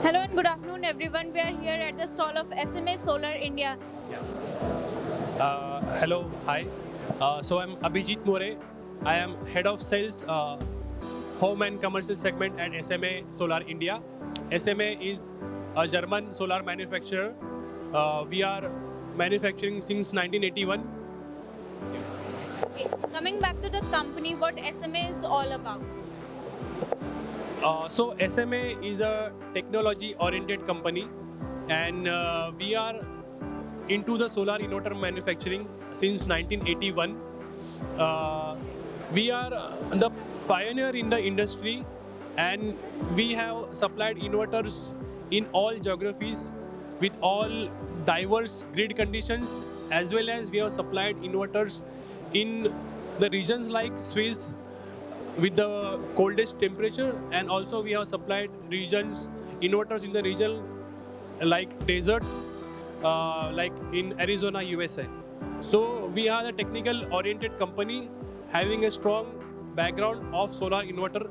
Hello and good afternoon everyone. We are here at the stall of SMA Solar India. Hello, hi. So I'm ABHIJEET More. I am head of sales, home and commercial segment at SMA Solar India. SMA is a German solar manufacturer. We are manufacturing since 1981. Okay. Coming back to the company, what SMA is all about? So SMA is a technology-oriented company, and we are into the solar inverter manufacturing since 1981. We are the pioneer in the industry, and we have supplied inverters in all geographies with all diverse grid conditions, as well as we have supplied inverters in the regions like Swiss with the coldest temperature, and also we have supplied regions inverters in the region like deserts, like in Arizona, USA. So we are a technical oriented company having a strong background of solar inverter